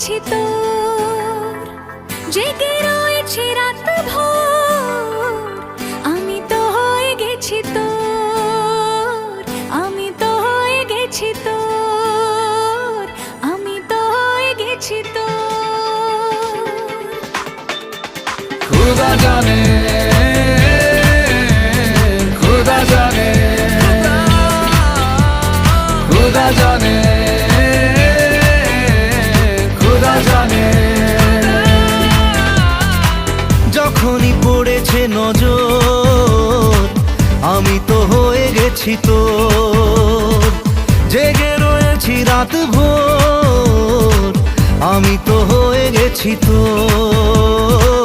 গেছি তোর, জেগে রয়েছি রাত ভোর। আমি তো হয়ে গেছি তোর, আমি তো হয়ে গেছি তোর, আমি তো হয়ে গেছি তোর। खुदा जाने, खुदा जाने, खुदा जाने, खुदा जाने। যখনই পড়েছে নজর আমি তো হয়ে গেছি তোর, জেগে রয়েছি রাত ভোর। আমি তো হয়ে গেছি তোর।